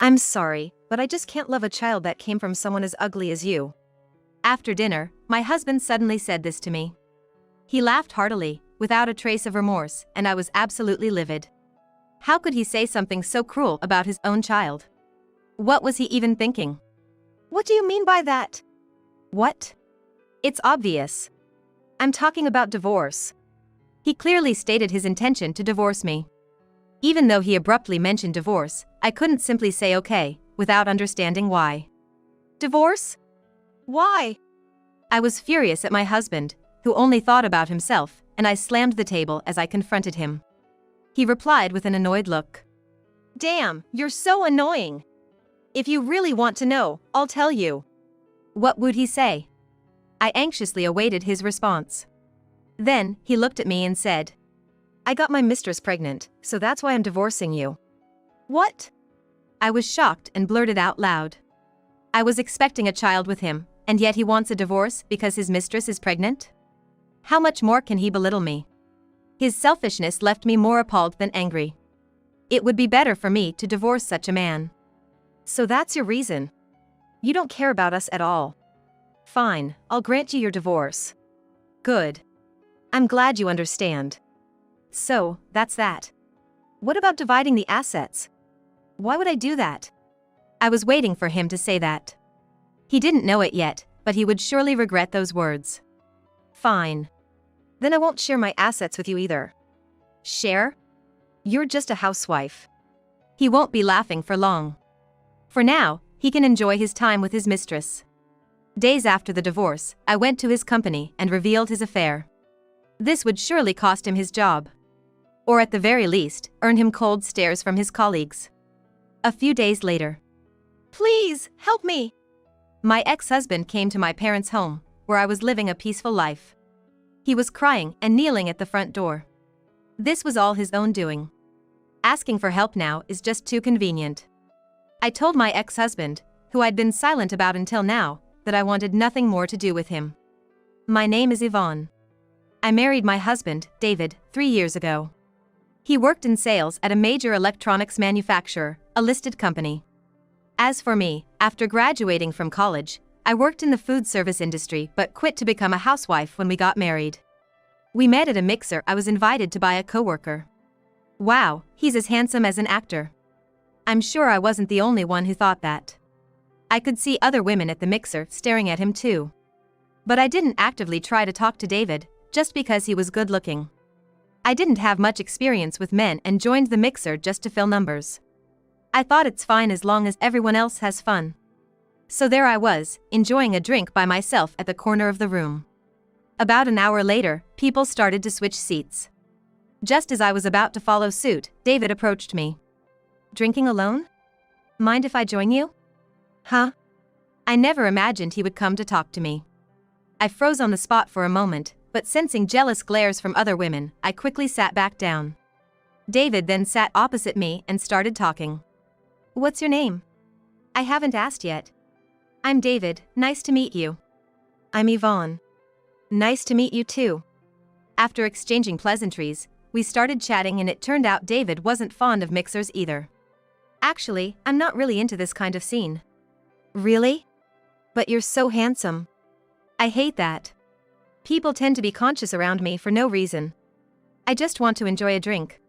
I'm sorry, but I just can't love a child that came from someone as ugly as you. After dinner, my husband suddenly said this to me. He laughed heartily, without a trace of remorse, and I was absolutely livid. How could he say something so cruel about his own child? What was he even thinking? What do you mean by that? What? It's obvious. I'm talking about divorce. He clearly stated his intention to divorce me. Even though he abruptly mentioned divorce, I couldn't simply say okay, without understanding why. Divorce? Why? I was furious at my husband, who only thought about himself, and I slammed the table as I confronted him. He replied with an annoyed look. Damn, you're so annoying. If you really want to know, I'll tell you. What would he say? I anxiously awaited his response. Then, he looked at me and said, I got my mistress pregnant, so that's why I'm divorcing you. What? I was shocked and blurted out loud. I was expecting a child with him, and yet he wants a divorce because his mistress is pregnant? How much more can he belittle me? His selfishness left me more appalled than angry. It would be better for me to divorce such a man. So that's your reason? You don't care about us at all. Fine, I'll grant you your divorce. Good. I'm glad you understand. So, that's that. What about dividing the assets? Why would I do that? I was waiting for him to say that. He didn't know it yet, but he would surely regret those words. Fine. Then I won't share my assets with you either. Share? You're just a housewife. He won't be laughing for long. For now, he can enjoy his time with his mistress. Days after the divorce, I went to his company and revealed his affair. This would surely cost him his job. Or at the very least, earn him cold stares from his colleagues. A few days later. Please, help me! My ex-husband came to my parents' home, where I was living a peaceful life. He was crying and kneeling at the front door. This was all his own doing. Asking for help now is just too convenient. I told my ex-husband, who I'd been silent about until now, that I wanted nothing more to do with him. My name is Yvonne. I married my husband, David, 3 years ago. He worked in sales at a major electronics manufacturer, a listed company. As for me, after graduating from college, I worked in the food service industry but quit to become a housewife when we got married. We met at a mixer I was invited to by a coworker. Wow, he's as handsome as an actor. I'm sure I wasn't the only one who thought that. I could see other women at the mixer staring at him too. But I didn't actively try to talk to David, just because he was good looking. I didn't have much experience with men and joined the mixer just to fill numbers. I thought it's fine as long as everyone else has fun. So there I was, enjoying a drink by myself at the corner of the room. About an hour later, people started to switch seats. Just as I was about to follow suit, David approached me. Drinking alone? Mind if I join you? Huh? I never imagined he would come to talk to me. I froze on the spot for a moment, but sensing jealous glares from other women, I quickly sat back down. David then sat opposite me and started talking. What's your name? I haven't asked yet. I'm David, nice to meet you. I'm Yvonne. Nice to meet you too. After exchanging pleasantries, we started chatting and it turned out David wasn't fond of mixers either. Actually, I'm not really into this kind of scene. Really? But you're so handsome. I hate that. People tend to be conscious around me for no reason. I just want to enjoy a drink.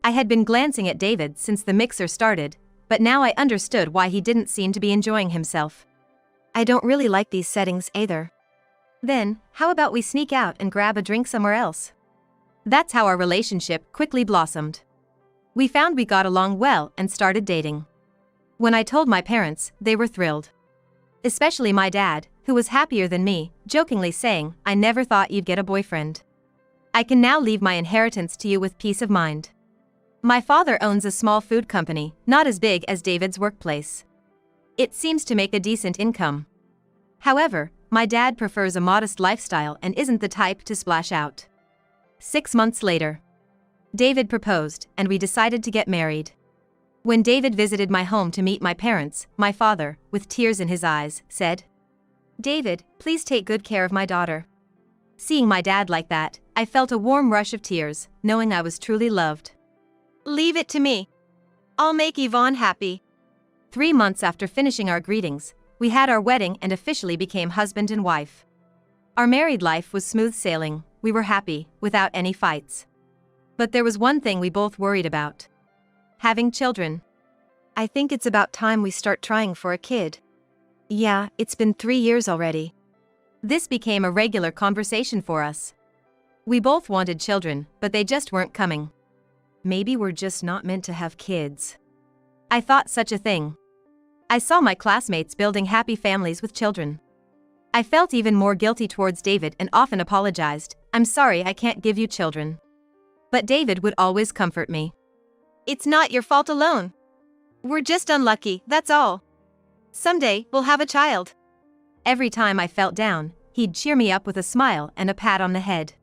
I had been glancing at David since the mixer started, but now I understood why he didn't seem to be enjoying himself. I don't really like these settings either. Then, how about we sneak out and grab a drink somewhere else? That's how our relationship quickly blossomed. We found we got along well and started dating. When I told my parents, they were thrilled. Especially my dad, who was happier than me, jokingly saying, I never thought you'd get a boyfriend. I can now leave my inheritance to you with peace of mind. My father owns a small food company, not as big as David's workplace. It seems to make a decent income. However, my dad prefers a modest lifestyle and isn't the type to splash out. 6 months later, David proposed, and we decided to get married. When David visited my home to meet my parents, my father, with tears in his eyes, said, David, please take good care of my daughter. Seeing my dad like that, I felt a warm rush of tears, knowing I was truly loved. Leave it to me. I'll make Yvonne happy. 3 months after finishing our greetings, we had our wedding and officially became husband and wife. Our married life was smooth sailing, we were happy, without any fights. But there was one thing we both worried about. Having children. I think it's about time we start trying for a kid. Yeah, it's been 3 years already. This became a regular conversation for us. We both wanted children, but they just weren't coming. Maybe we're just not meant to have kids. I thought such a thing. I saw my classmates building happy families with children. I felt even more guilty towards David and often apologized. I'm sorry I can't give you children. But David would always comfort me. It's not your fault alone. We're just unlucky, that's all. Someday, we'll have a child. Every time I felt down, he'd cheer me up with a smile and a pat on the head.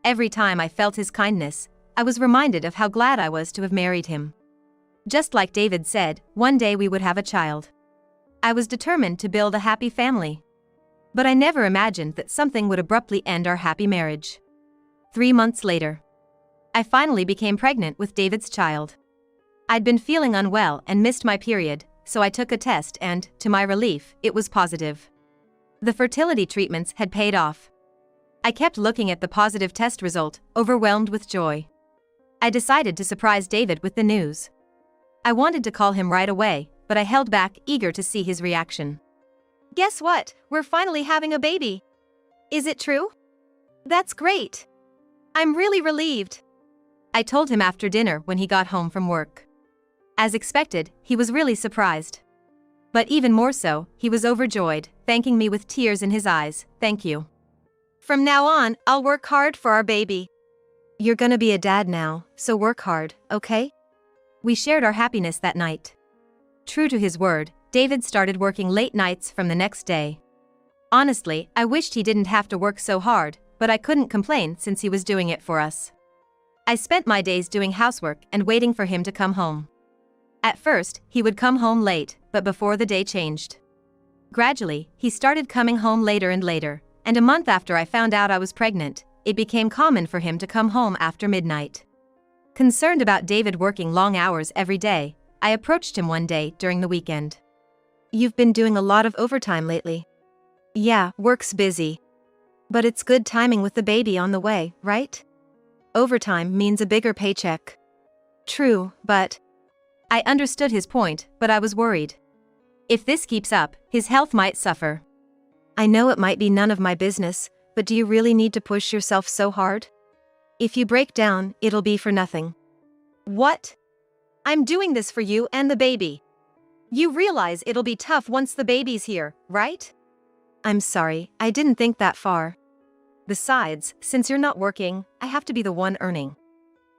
Every time I felt his kindness, I was reminded of how glad I was to have married him. Just like David said, one day we would have a child. I was determined to build a happy family. But I never imagined that something would abruptly end our happy marriage. 3 months later, I finally became pregnant with David's child. I'd been feeling unwell and missed my period, so I took a test and, to my relief, it was positive. The fertility treatments had paid off. I kept looking at the positive test result, overwhelmed with joy. I decided to surprise David with the news. I wanted to call him right away, but I held back, eager to see his reaction. Guess what? We're finally having a baby. Is it true? That's great. I'm really relieved. I told him after dinner when he got home from work. As expected, he was really surprised. But even more so, he was overjoyed, thanking me with tears in his eyes. Thank you. From now on, I'll work hard for our baby. You're gonna be a dad now, so work hard, okay? We shared our happiness that night. True to his word, David started working late nights from the next day. Honestly, I wished he didn't have to work so hard, but I couldn't complain since he was doing it for us. I spent my days doing housework and waiting for him to come home. At first, he would come home late, but before the day changed. Gradually, he started coming home later and later, and a month after I found out I was pregnant, it became common for him to come home after midnight. Concerned about David working long hours every day, I approached him one day during the weekend. You've been doing a lot of overtime lately. Yeah, work's busy. But it's good timing with the baby on the way, right? Overtime means a bigger paycheck. True, but... I understood his point, but I was worried. If this keeps up, his health might suffer. I know it might be none of my business, but do you really need to push yourself so hard? If you break down, it'll be for nothing. What? I'm doing this for you and the baby. You realize it'll be tough once the baby's here, right? I'm sorry, I didn't think that far. Besides, since you're not working, I have to be the one earning.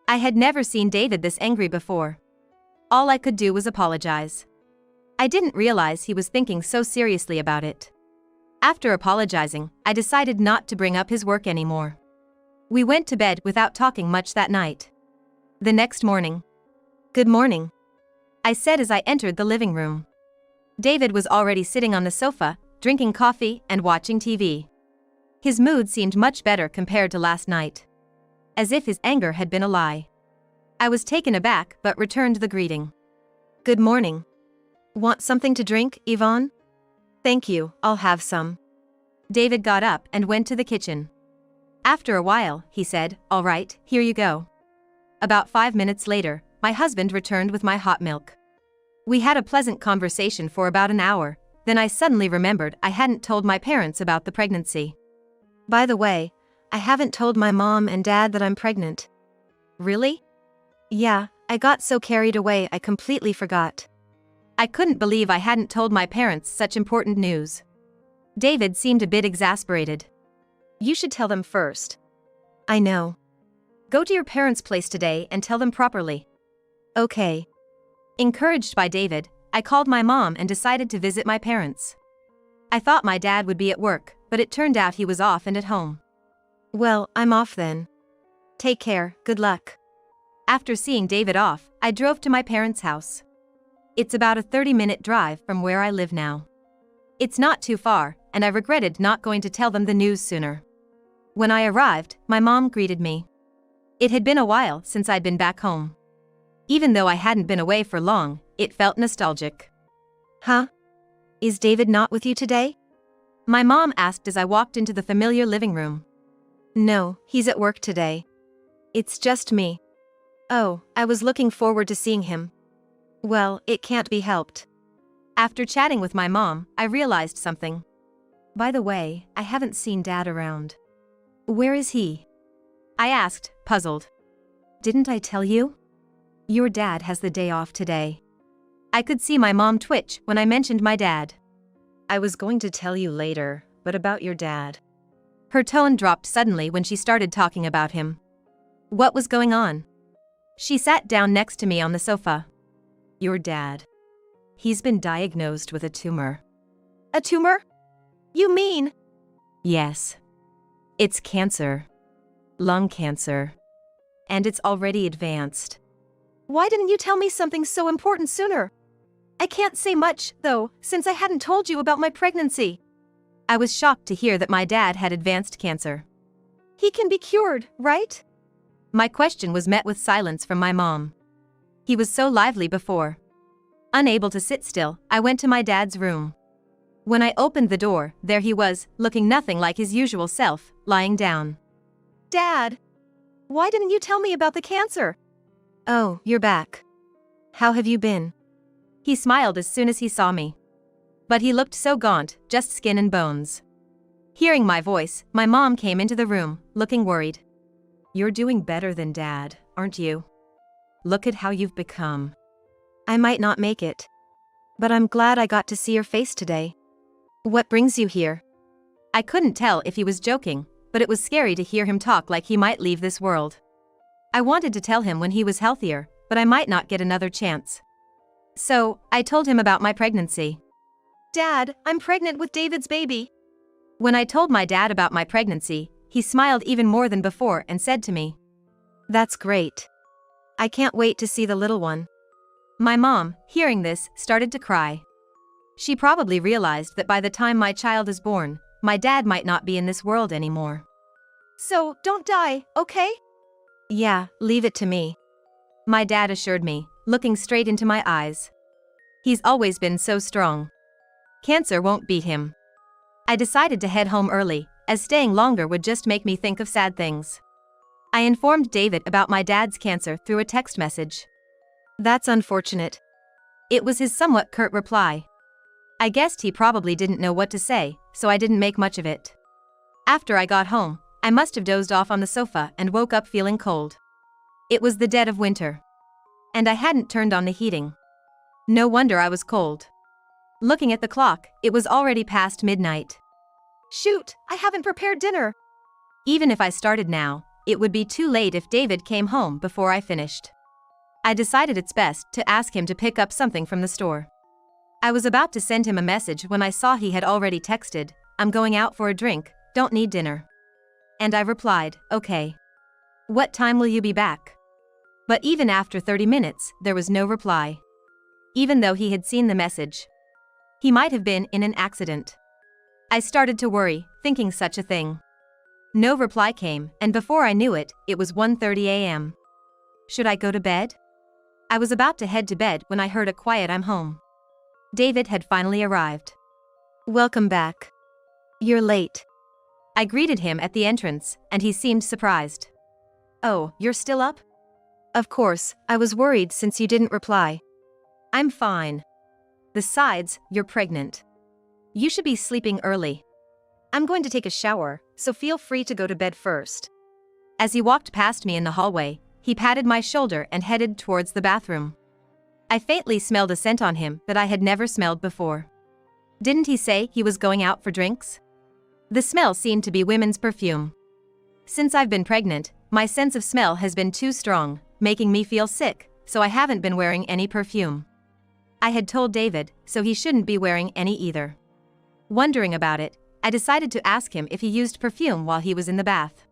I had never seen David this angry before. All I could do was apologize. I didn't realize he was thinking so seriously about it. After apologizing, I decided not to bring up his work anymore. We went to bed without talking much that night. The next morning. Good morning, I said as I entered the living room. David was already sitting on the sofa, drinking coffee and watching TV. His mood seemed much better compared to last night. As if his anger had been a lie. I was taken aback but returned the greeting. Good morning. Want something to drink, Yvonne? Thank you, I'll have some. David got up and went to the kitchen. After a while, he said, "All right, here you go." About 5 minutes later, my husband returned with my hot milk. We had a pleasant conversation for about an hour, then I suddenly remembered I hadn't told my parents about the pregnancy. By the way, I haven't told my mom and dad that I'm pregnant. Really? Yeah, I got so carried away I completely forgot. I couldn't believe I hadn't told my parents such important news. David seemed a bit exasperated. You should tell them first. I know. Go to your parents' place today and tell them properly. Okay. Encouraged by David, I called my mom and decided to visit my parents. I thought my dad would be at work, but it turned out he was off and at home. Well, I'm off then. Take care, good luck. After seeing David off, I drove to my parents' house. It's about a 30-minute drive from where I live now. It's not too far, and I regretted not going to tell them the news sooner. When I arrived, my mom greeted me. It had been a while since I'd been back home. Even though I hadn't been away for long, it felt nostalgic. Huh? Is David not with you today? My mom asked as I walked into the familiar living room. No, he's at work today. It's just me. Oh, I was looking forward to seeing him. Well, it can't be helped. After chatting with my mom, I realized something. By the way, I haven't seen Dad around. Where is he? I asked, puzzled. Didn't I tell you? Your dad has the day off today. I could see my mom twitch when I mentioned my dad. I was going to tell you later, but about your dad. Her tone dropped suddenly when she started talking about him. What was going on? She sat down next to me on the sofa. Your dad. He's been diagnosed with a tumor. A tumor? You mean? Yes. It's cancer. Lung cancer. And it's already advanced. Why didn't you tell me something so important sooner? I can't say much, though, since I hadn't told you about my pregnancy. I was shocked to hear that my dad had advanced cancer. He can be cured, right? My question was met with silence from my mom. He was so lively before. Unable to sit still, I went to my dad's room. When I opened the door, there he was, looking nothing like his usual self, lying down. Dad! Why didn't you tell me about the cancer? Oh, you're back. How have you been? He smiled as soon as he saw me. But he looked so gaunt, just skin and bones. Hearing my voice, my mom came into the room, looking worried. You're doing better than Dad, aren't you? Look at how you've become. I might not make it. But I'm glad I got to see your face today. What brings you here? I couldn't tell if he was joking, but it was scary to hear him talk like he might leave this world. I wanted to tell him when he was healthier, but I might not get another chance. So, I told him about my pregnancy. Dad, I'm pregnant with David's baby. When I told my dad about my pregnancy, he smiled even more than before and said to me, That's great. I can't wait to see the little one. My mom, hearing this, started to cry. She probably realized that by the time my child is born, my dad might not be in this world anymore. So, don't die, okay? Yeah, leave it to me. My dad assured me, looking straight into my eyes. He's always been so strong. Cancer won't beat him. I decided to head home early, as staying longer would just make me think of sad things. I informed David about my dad's cancer through a text message. That's unfortunate. It was his somewhat curt reply. I guessed he probably didn't know what to say, so I didn't make much of it. After I got home, I must have dozed off on the sofa and woke up feeling cold. It was the dead of winter. And I hadn't turned on the heating. No wonder I was cold. Looking at the clock, it was already past midnight. Shoot, I haven't prepared dinner. Even if I started now, it would be too late if David came home before I finished. I decided it's best to ask him to pick up something from the store. I was about to send him a message when I saw he had already texted, I'm going out for a drink, don't need dinner. And I replied, okay. What time will you be back? But even after 30 minutes, there was no reply. Even though he had seen the message. He might have been in an accident. I started to worry, thinking such a thing. No reply came, and before I knew it, it was 1:30 a.m. Should I go to bed? I was about to head to bed when I heard a quiet I'm home. David had finally arrived. Welcome back. You're late. I greeted him at the entrance, and he seemed surprised. Oh, you're still up? Of course, I was worried since you didn't reply. I'm fine. Besides, you're pregnant. You should be sleeping early. I'm going to take a shower, so feel free to go to bed first. As he walked past me in the hallway, he patted my shoulder and headed towards the bathroom. I faintly smelled a scent on him that I had never smelled before. Didn't he say he was going out for drinks? The smell seemed to be women's perfume. Since I've been pregnant, my sense of smell has been too strong, making me feel sick, so I haven't been wearing any perfume. I had told David, so he shouldn't be wearing any either. Wondering about it, I decided to ask him if he used perfume while he was in the bath.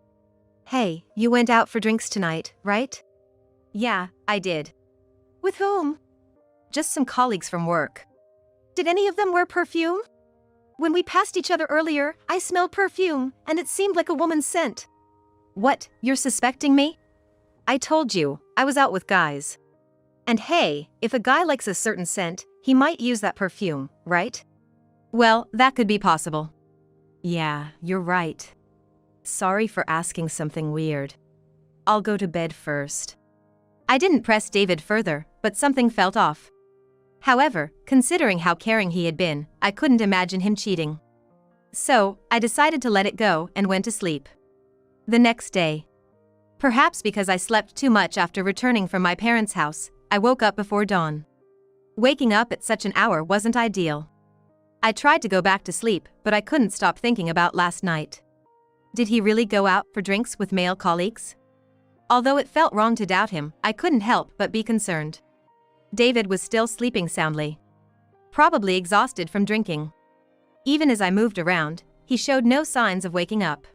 Hey, you went out for drinks tonight, right? Yeah, I did. With whom? Just some colleagues from work. Did any of them wear perfume? When we passed each other earlier, I smelled perfume, and it seemed like a woman's scent. What, you're suspecting me? I told you, I was out with guys. And hey, if a guy likes a certain scent, He might use that perfume, right? Well, that could be possible. Yeah, you're right. Sorry for asking something weird. I'll go to bed first. I didn't press David further, but something felt off. However, considering how caring he had been, I couldn't imagine him cheating. So, I decided to let it go and went to sleep. The next day. Perhaps because I slept too much after returning from my parents' house, I woke up before dawn. Waking up at such an hour wasn't ideal. I tried to go back to sleep, but I couldn't stop thinking about last night. Did he really go out for drinks with male colleagues? Although it felt wrong to doubt him, I couldn't help but be concerned. David was still sleeping soundly. Probably exhausted from drinking. Even as I moved around, he showed no signs of waking up.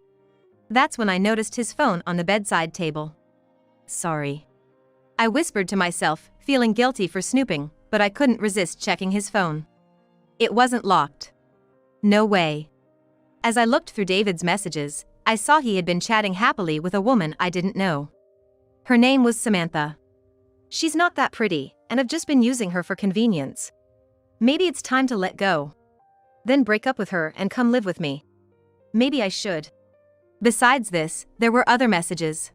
That's when I noticed his phone on the bedside table. Sorry. I whispered to myself, feeling guilty for snooping, but I couldn't resist checking his phone. It wasn't locked. No way. As I looked through David's messages, I saw he had been chatting happily with a woman I didn't know. Her name was Samantha. She's not that pretty, and I've just been using her for convenience. Maybe it's time to let go. Then break up with her and come live with me. Maybe I should. Besides this, there were other messages.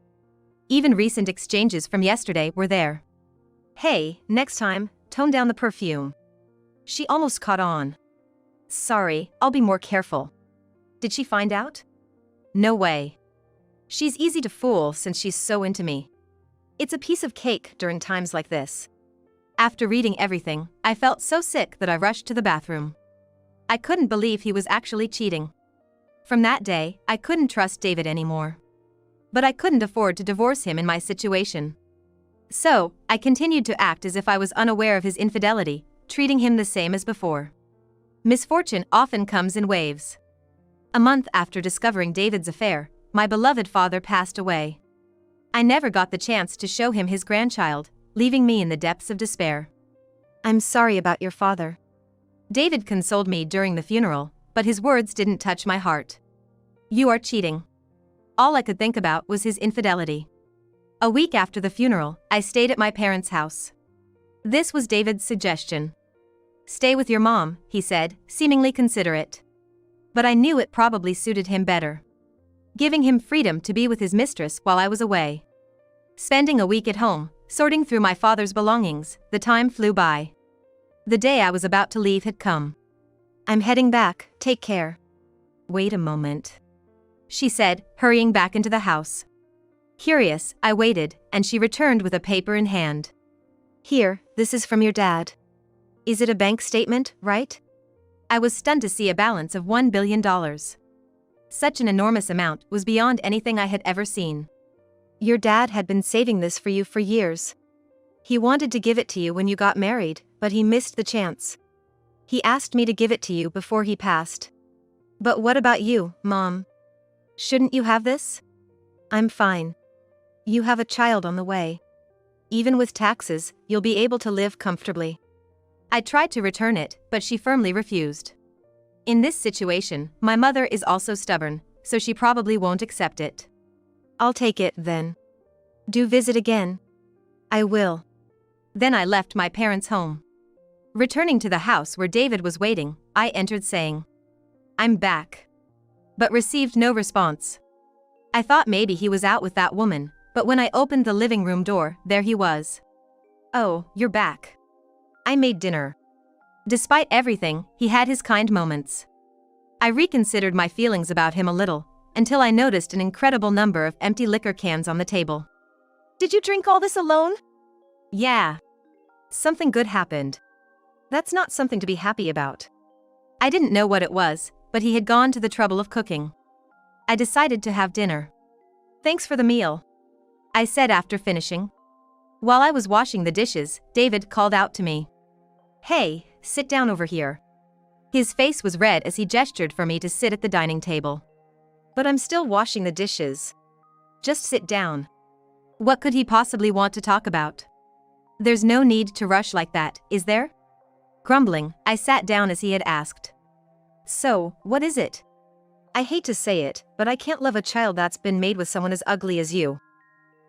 Even recent exchanges from yesterday were there. Hey, next time, tone down the perfume. She almost caught on. Sorry, I'll be more careful. Did she find out? No way. She's easy to fool since she's so into me. It's a piece of cake during times like this. After reading everything, I felt so sick that I rushed to the bathroom. I couldn't believe he was actually cheating. From that day, I couldn't trust David anymore. But I couldn't afford to divorce him in my situation. So, I continued to act as if I was unaware of his infidelity, treating him the same as before. Misfortune often comes in waves. A month after discovering David's affair, my beloved father passed away. I never got the chance to show him his grandchild, leaving me in the depths of despair. I'm sorry about your father. David consoled me during the funeral, but his words didn't touch my heart. You are cheating. All I could think about was his infidelity. A week after the funeral, I stayed at my parents' house. This was David's suggestion. Stay with your mom, he said, seemingly considerate. But I knew it probably suited him better. Giving him freedom to be with his mistress while I was away. Spending a week at home, sorting through my father's belongings, the time flew by. The day I was about to leave had come. I'm heading back, take care. Wait a moment, she said, hurrying back into the house. Curious, I waited, and she returned with a paper in hand. Here, this is from your dad. Is it a bank statement, right? I was stunned to see a balance of $1 billion. Such an enormous amount was beyond anything I had ever seen. Your dad had been saving this for you for years. He wanted to give it to you when you got married, but he missed the chance. He asked me to give it to you before he passed. But what about you, Mom? Shouldn't you have this? I'm fine. You have a child on the way. Even with taxes, you'll be able to live comfortably. I tried to return it, but she firmly refused. In this situation, my mother is also stubborn, so she probably won't accept it. I'll take it, then. Do visit again. I will. Then I left my parents' home. Returning to the house where David was waiting, I entered saying, I'm back. But received no response. I thought maybe he was out with that woman, but when I opened the living room door, there he was. Oh, you're back. I made dinner. Despite everything, he had his kind moments. I reconsidered my feelings about him a little, until I noticed an incredible number of empty liquor cans on the table. Did you drink all this alone? Yeah. Something good happened. That's not something to be happy about. I didn't know what it was, but he had gone to the trouble of cooking. I decided to have dinner. Thanks for the meal, I said after finishing. While I was washing the dishes, David called out to me. Hey, sit down over here. His face was red as he gestured for me to sit at the dining table. But I'm still washing the dishes. Just sit down. What could he possibly want to talk about? There's no need to rush like that, is there? Grumbling, I sat down as he had asked. So, what is it? I hate to say it, but I can't love a child that's been made with someone as ugly as you,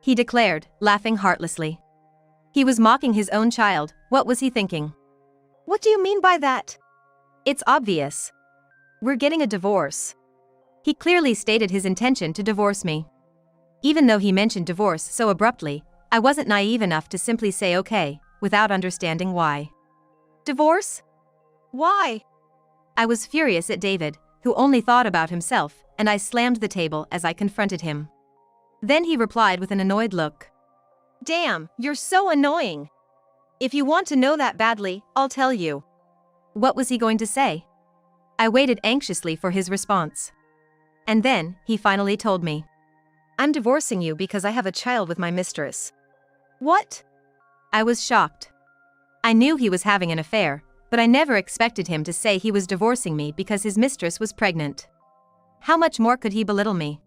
he declared, laughing heartlessly. He was mocking his own child. What was he thinking? What do you mean by that? It's obvious. We're getting a divorce. He clearly stated his intention to divorce me. Even though he mentioned divorce so abruptly, I wasn't naive enough to simply say okay, without understanding why. Divorce? Why? I was furious at David, who only thought about himself, and I slammed the table as I confronted him. Then he replied with an annoyed look. Damn, you're so annoying. If you want to know that badly, I'll tell you. What was he going to say? I waited anxiously for his response. And then, he finally told me. I'm divorcing you because I have a child with my mistress. What? I was shocked. I knew he was having an affair, but I never expected him to say he was divorcing me because his mistress was pregnant. How much more could he belittle me?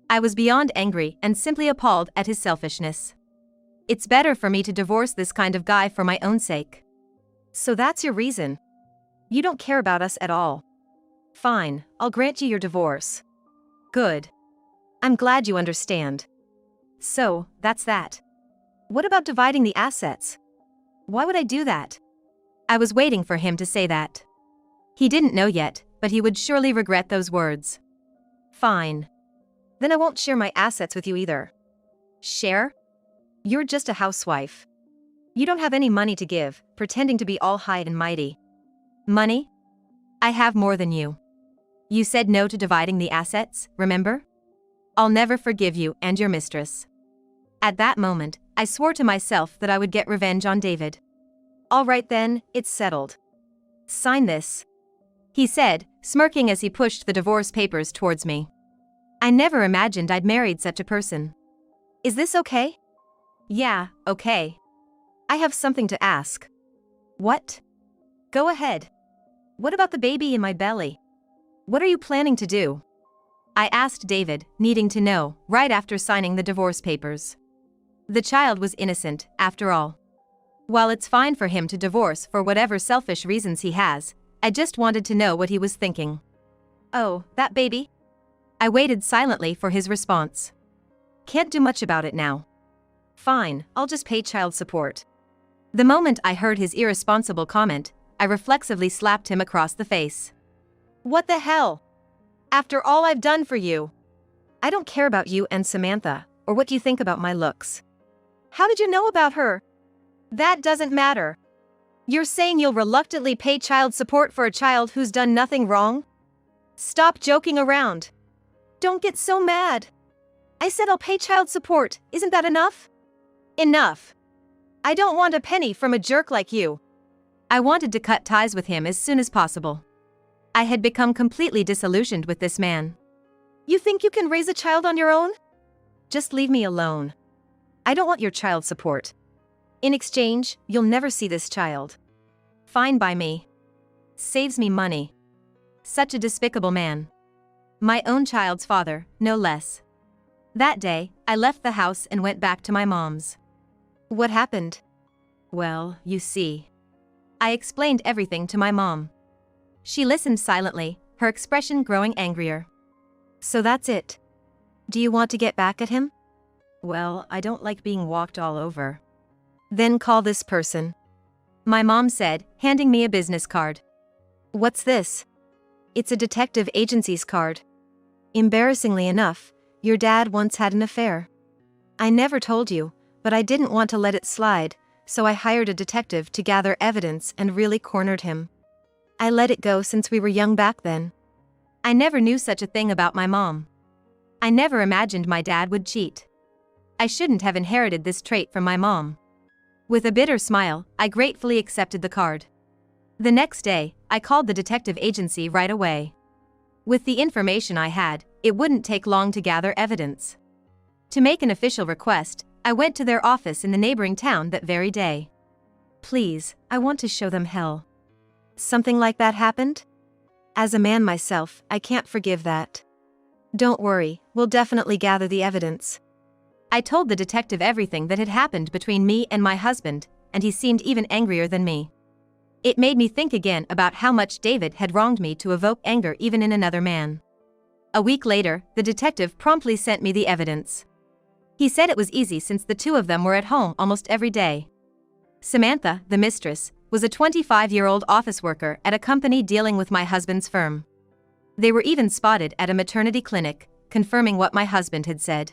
I was beyond angry and simply appalled at his selfishness. It's better for me to divorce this kind of guy for my own sake. So that's your reason? You don't care about us at all. Fine, I'll grant you your divorce. Good. I'm glad you understand. So, that's that. What about dividing the assets? Why would I do that? I was waiting for him to say that. He didn't know yet, but he would surely regret those words. Fine. Then I won't share my assets with you either. Share? You're just a housewife. You don't have any money to give, pretending to be all high and mighty. Money? I have more than you. You said no to dividing the assets, remember? I'll never forgive you and your mistress. At that moment, I swore to myself that I would get revenge on David. All right then, it's settled. Sign this, he said, smirking as he pushed the divorce papers towards me. I never imagined I'd married such a person. Is this okay? Yeah, okay. I have something to ask. What? Go ahead. What about the baby in my belly? What are you planning to do? I asked David, needing to know, right after signing the divorce papers. The child was innocent, after all. While it's fine for him to divorce for whatever selfish reasons he has, I just wanted to know what he was thinking. Oh, that baby? I waited silently for his response. Can't do much about it now. Fine, I'll just pay child support. The moment I heard his irresponsible comment, I reflexively slapped him across the face. What the hell? After all I've done for you. I don't care about you and Samantha, or what you think about my looks. How did you know about her? That doesn't matter. You're saying you'll reluctantly pay child support for a child who's done nothing wrong? Stop joking around. Don't get so mad. I said I'll pay child support, isn't that enough? Enough. I don't want a penny from a jerk like you. I wanted to cut ties with him as soon as possible. I had become completely disillusioned with this man. You think you can raise a child on your own? Just leave me alone. I don't want your child support. In exchange, you'll never see this child. Fine by me. Saves me money. Such a despicable man. My own child's father, no less. That day, I left the house and went back to my mom's. What happened? Well, you see. I explained everything to my mom. She listened silently, her expression growing angrier. So that's it. Do you want to get back at him? Well, I don't like being walked all over. Then call this person. My mom said, handing me a business card. What's this? It's a detective agency's card. Embarrassingly enough, your dad once had an affair. I never told you, but I didn't want to let it slide, so I hired a detective to gather evidence and really cornered him. I let it go since we were young back then. I never knew such a thing about my mom. I never imagined my dad would cheat. I shouldn't have inherited this trait from my mom. With a bitter smile, I gratefully accepted the card. The next day, I called the detective agency right away. With the information I had, it wouldn't take long to gather evidence. To make an official request, I went to their office in the neighboring town that very day. Please, I want to show them hell. Something like that happened? As a man myself, I can't forgive that. Don't worry, we'll definitely gather the evidence. I told the detective everything that had happened between me and my husband, and he seemed even angrier than me. It made me think again about how much David had wronged me to evoke anger even in another man. A week later, the detective promptly sent me the evidence. He said it was easy since the two of them were at home almost every day. Samantha, the mistress, was a 25-year-old office worker at a company dealing with my husband's firm. They were even spotted at a maternity clinic, confirming what my husband had said.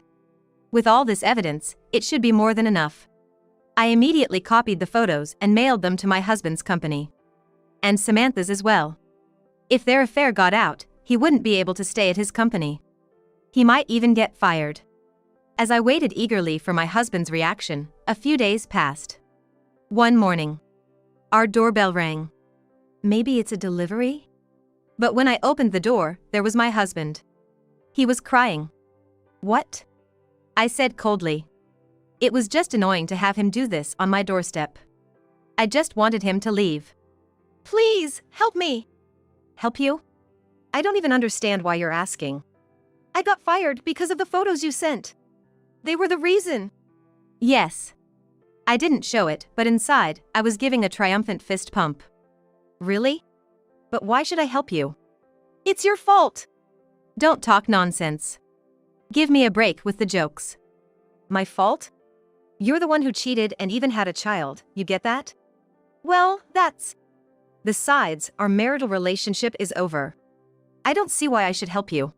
With all this evidence, it should be more than enough. I immediately copied the photos and mailed them to my husband's company. And Samantha's as well. If their affair got out, he wouldn't be able to stay at his company. He might even get fired. As I waited eagerly for my husband's reaction, a few days passed. One morning, our doorbell rang. Maybe it's a delivery? But when I opened the door, there was my husband. He was crying. What? I said coldly. It was just annoying to have him do this on my doorstep. I just wanted him to leave. Please, help me. Help you? I don't even understand why you're asking. I got fired because of the photos you sent. They were the reason. Yes. I didn't show it, but inside, I was giving a triumphant fist pump. Really? But why should I help you? It's your fault. Don't talk nonsense. Give me a break with the jokes. My fault? You're the one who cheated and even had a child, you get that? Well, that's... Besides, our marital relationship is over. I don't see why I should help you.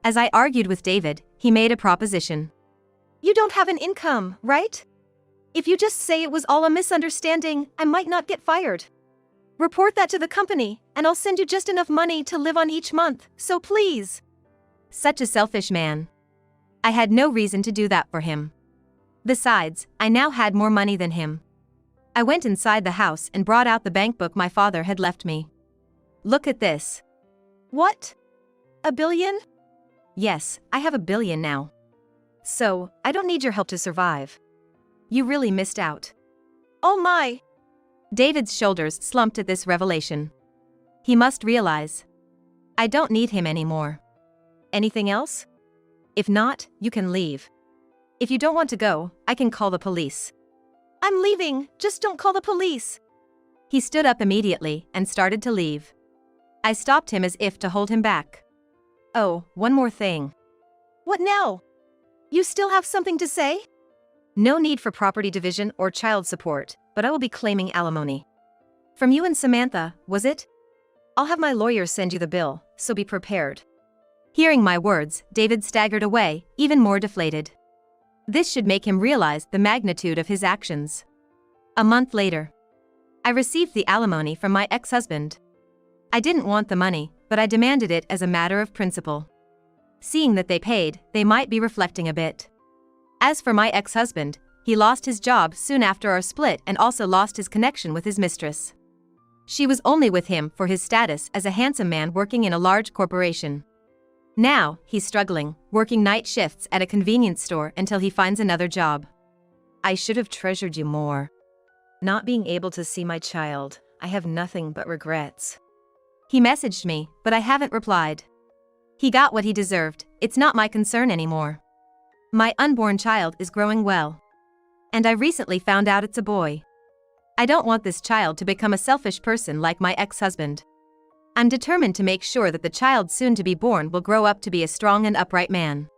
As I argued with David, he made a proposition. You don't have an income, right? If you just say it was all a misunderstanding, I might not get fired. Report that to the company, and I'll send you just enough money to live on each month, so please. Such a selfish man. I had no reason to do that for him. Besides, I now had more money than him. I went inside the house and brought out the bank book my father had left me. Look at this. What? $1 billion? Yes, I have $1 billion now. So, I don't need your help to survive. You really missed out. Oh my! David's shoulders slumped at this revelation. He must realize. I don't need him anymore. Anything else? If not, you can leave. If you don't want to go, I can call the police. I'm leaving, just don't call the police. He stood up immediately and started to leave. I stopped him as if to hold him back. Oh, one more thing. What now? You still have something to say? No need for property division or child support, but I will be claiming alimony. From you and Samantha, was it? I'll have my lawyer send you the bill, so be prepared. Hearing my words, David staggered away, even more deflated. This should make him realize the magnitude of his actions. A month later, I received the alimony from my ex-husband. I didn't want the money, but I demanded it as a matter of principle. Seeing that they paid, they might be reflecting a bit. As for my ex-husband, he lost his job soon after our split and also lost his connection with his mistress. She was only with him for his status as a handsome man working in a large corporation. Now, he's struggling, working night shifts at a convenience store until he finds another job. I should have treasured you more. Not being able to see my child, I have nothing but regrets. He messaged me, but I haven't replied. He got what he deserved, it's not my concern anymore. My unborn child is growing well. And I recently found out it's a boy. I don't want this child to become a selfish person like my ex-husband. I'm determined to make sure that the child soon to be born will grow up to be a strong and upright man.